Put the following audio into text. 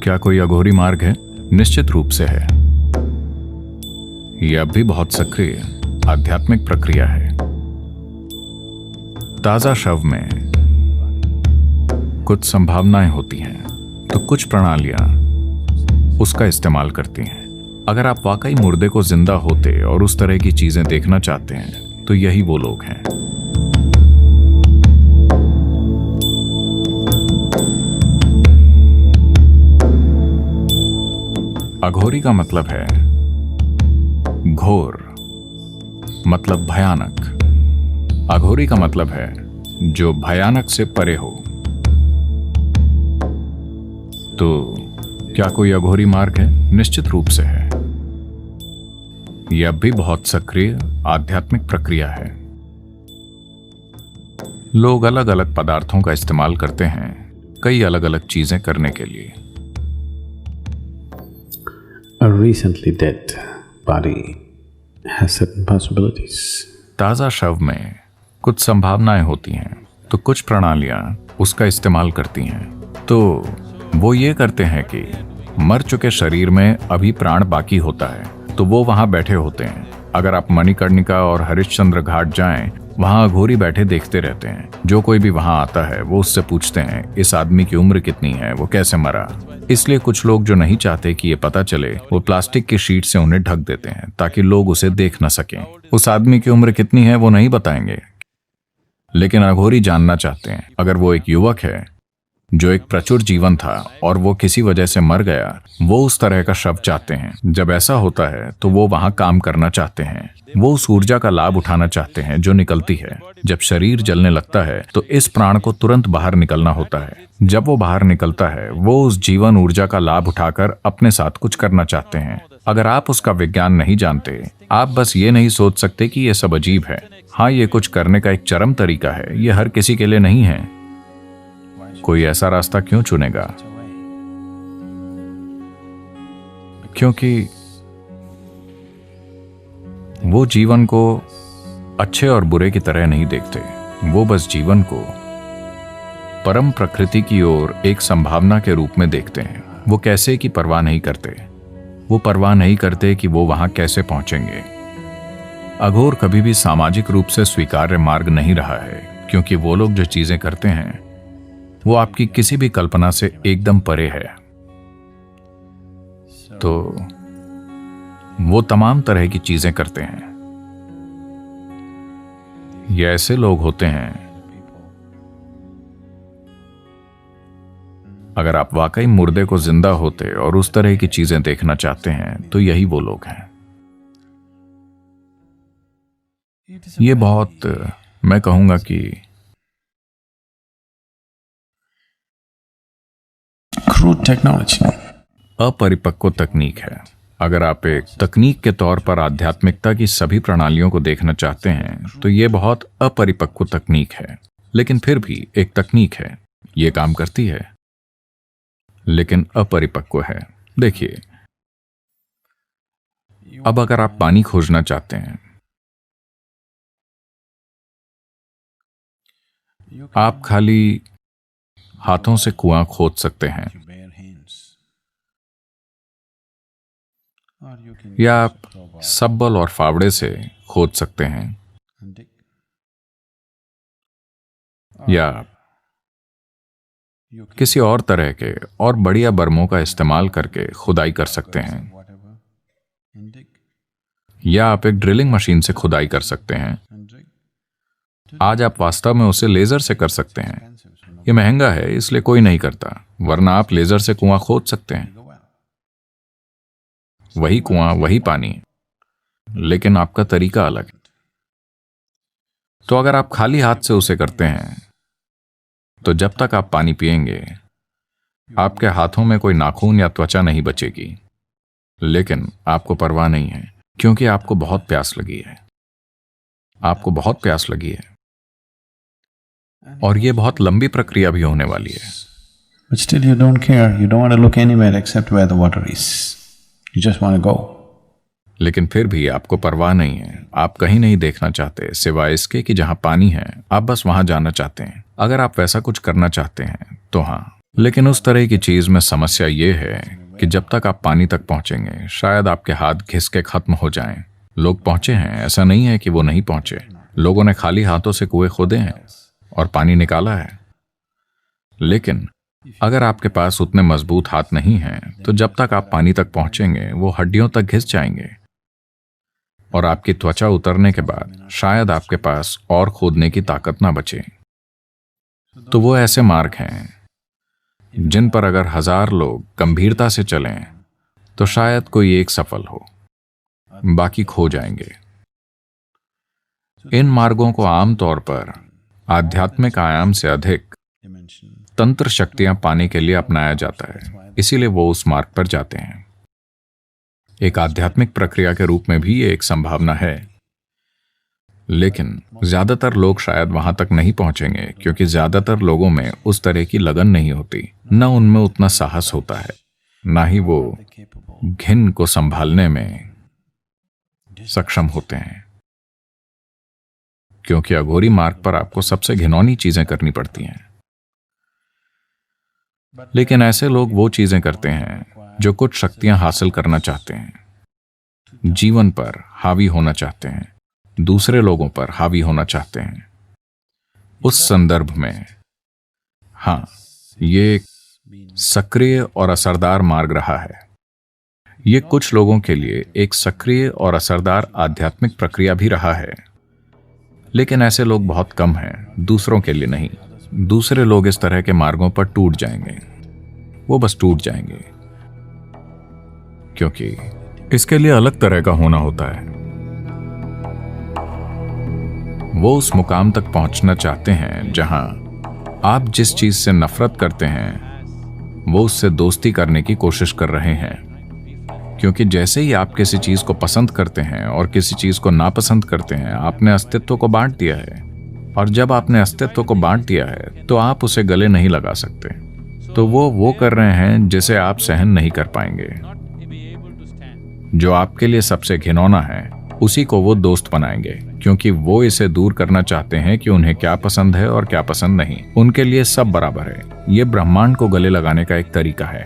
क्या कोई अघोरी मार्ग है? निश्चित रूप से है। यह अब भी बहुत सक्रिय आध्यात्मिक प्रक्रिया है। ताजा शव में कुछ संभावनाएं होती हैं, तो कुछ प्रणालियां उसका इस्तेमाल करती हैं। अगर आप वाकई मुर्दे को जिंदा होते और उस तरह की चीजें देखना चाहते हैं, तो यही वो लोग हैं। अघोरी का मतलब है घोर, मतलब भयानक। अघोरी का मतलब है जो भयानक से परे हो। तो क्या कोई अघोरी मार्ग है? निश्चित रूप से है। यह अब भी बहुत सक्रिय आध्यात्मिक प्रक्रिया है। लोग अलग अलग पदार्थों का इस्तेमाल करते हैं कई अलग अलग चीजें करने के लिए। A recently dead body has certain possibilities. ताजा शव में कुछ संभावनाएं होती हैं, तो कुछ प्रणालियां उसका इस्तेमाल करती हैं। तो वो ये करते हैं कि मर चुके शरीर में अभी प्राण बाकी होता है, तो वो वहां बैठे होते हैं। अगर आप मणिकर्णिका और हरिश्चंद्र घाट जाएं, वहां अघोरी बैठे देखते रहते हैं। जो कोई भी वहां आता है वो उससे पूछते हैं इस आदमी की उम्र कितनी है, वो कैसे मरा। इसलिए कुछ लोग जो नहीं चाहते कि ये पता चले, वो प्लास्टिक की शीट से उन्हें ढक देते हैं ताकि लोग उसे देख न सकें। उस आदमी की उम्र कितनी है वो नहीं बताएंगे, लेकिन अघोरी जानना चाहते हैं। अगर वो एक युवक है जो एक प्रचुर जीवन था और वो किसी वजह से मर गया, वो उस तरह का शव चाहते हैं। जब ऐसा होता है तो वो वहां काम करना चाहते हैं। वो उस ऊर्जा का लाभ उठाना चाहते हैं जो निकलती है। जब शरीर जलने लगता है तो इस प्राण को तुरंत बाहर निकलना होता है। जब वो बाहर निकलता है, वो उस जीवन ऊर्जा का लाभ उठाकर अपने साथ कुछ करना चाहते हैं। अगर आप उसका विज्ञान नहीं जानते, आप बस ये नहीं सोच सकते कि ये सब अजीब है। हाँ, ये कुछ करने का एक चरम तरीका है। ये हर किसी के लिए नहीं है। कोई ऐसा रास्ता क्यों चुनेगा? क्योंकि वो जीवन को अच्छे और बुरे की तरह नहीं देखते। वो बस जीवन को परम प्रकृति की ओर एक संभावना के रूप में देखते हैं। वो कैसे की परवाह नहीं करते। वो परवाह नहीं करते कि वो वहां कैसे पहुंचेंगे। अघोर कभी भी सामाजिक रूप से स्वीकार्य मार्ग नहीं रहा है, क्योंकि वो लोग जो चीजें करते हैं वो आपकी किसी भी कल्पना से एकदम परे है। तो वो तमाम तरह की चीजें करते हैं। ये ऐसे लोग होते हैं, अगर आप वाकई मुर्दे को जिंदा होते और उस तरह की चीजें देखना चाहते हैं, तो यही वो लोग हैं। ये बहुत, मैं कहूंगा कि Crude technology. अपरिपक्व तकनीक है। अगर आप एक तकनीक के तौर पर आध्यात्मिकता की सभी प्रणालियों को देखना चाहते हैं, तो ये बहुत अपरिपक्व तकनीक है। लेकिन फिर भी एक तकनीक है, ये काम करती है, लेकिन अपरिपक्व है। देखिए, अब अगर आप पानी खोजना चाहते हैं, आप खाली हाथों से कुआं खोद सकते हैं, या आप सब्बल और फावड़े से खोद सकते हैं, या किसी और तरह के और बढ़िया बर्मों का इस्तेमाल करके खुदाई कर सकते हैं, या आप एक ड्रिलिंग मशीन से खुदाई कर सकते हैं। आज आप वास्तव में उसे लेजर से कर सकते हैं। ये महंगा है, इसलिए कोई नहीं करता, वरना आप लेजर से कुआं खोद सकते हैं। वही कुआं, वही पानी, लेकिन आपका तरीका अलग है। तो अगर आप खाली हाथ से उसे करते हैं, तो जब तक आप पानी पिएंगे, आपके हाथों में कोई नाखून या त्वचा नहीं बचेगी। लेकिन आपको परवाह नहीं है, क्योंकि आपको बहुत प्यास लगी है। आपको बहुत प्यास लगी है, और ये बहुत लंबी प्रक्रिया भी होने वाली है। But still you don't care, you don't want to look anywhere except where the water is. You just want to go. लेकिन फिर भी आपको परवाह नहीं है। आप कहीं नहीं देखना चाहते सिवाय इसके कि जहां पानी है। आप बस वहां जाना चाहते हैं। अगर आप वैसा कुछ करना चाहते हैं तो हाँ, लेकिन उस तरह की चीज में समस्या ये है कि जब तक आप पानी तक पहुंचेंगे शायद आपके हाथ घिस के खत्म हो जाएं। लोग पहुंचे हैं, ऐसा नहीं है कि वो नहीं पहुंचे। लोगों ने खाली हाथों से कुएं खोदे हैं और पानी निकाला है। लेकिन अगर आपके पास उतने मजबूत हाथ नहीं हैं तो जब तक आप पानी तक पहुंचेंगे वो हड्डियों तक घिस जाएंगे और आपकी त्वचा उतरने के बाद शायद आपके पास और खोदने की ताकत ना बचे। तो वो ऐसे मार्ग हैं जिन पर अगर 1000 लोग गंभीरता से चलें तो शायद कोई एक सफल हो, बाकी खो जाएंगे। इन मार्गों को आमतौर पर आध्यात्मिक आयाम से अधिक तंत्र शक्तियां पाने के लिए अपनाया जाता है, इसीलिए वो उस मार्ग पर जाते हैं। एक आध्यात्मिक प्रक्रिया के रूप में भी ये एक संभावना है, लेकिन ज्यादातर लोग शायद वहां तक नहीं पहुंचेंगे क्योंकि ज्यादातर लोगों में उस तरह की लगन नहीं होती, न उनमें उतना साहस होता है, ना ही वो घिन को संभालने में सक्षम होते हैं, क्योंकि अघोरी मार्ग पर आपको सबसे घिनौनी चीजें करनी पड़ती हैं। लेकिन ऐसे लोग वो चीजें करते हैं जो कुछ शक्तियां हासिल करना चाहते हैं, जीवन पर हावी होना चाहते हैं, दूसरे लोगों पर हावी होना चाहते हैं। उस संदर्भ में हाँ, ये एक सक्रिय और असरदार मार्ग रहा है। ये कुछ लोगों के लिए एक सक्रिय और असरदार आध्यात्मिक प्रक्रिया भी रहा है, लेकिन ऐसे लोग बहुत कम हैं, दूसरों के लिए नहीं। दूसरे लोग इस तरह के मार्गों पर टूट जाएंगे, वो बस टूट जाएंगे, क्योंकि इसके लिए अलग तरह का होना होता है। वो उस मुकाम तक पहुंचना चाहते हैं जहां आप जिस चीज से नफरत करते हैं वो उससे दोस्ती करने की कोशिश कर रहे हैं, क्योंकि जैसे ही आप किसी चीज को पसंद करते हैं और किसी चीज को नापसंद करते हैं, आपने अस्तित्व को बांट दिया है, और जब आपने अस्तित्व को बांट दिया है तो आप उसे गले नहीं लगा सकते। तो वो कर रहे हैं जिसे आप सहन नहीं कर पाएंगे। जो आपके लिए सबसे घिनौना है उसी को वो दोस्त बनाएंगे, क्योंकि वो इसे दूर करना चाहते हैं कि उन्हें क्या पसंद है और क्या पसंद नहीं। उनके लिए सब बराबर है। ये ब्रह्मांड को गले लगाने का एक तरीका है।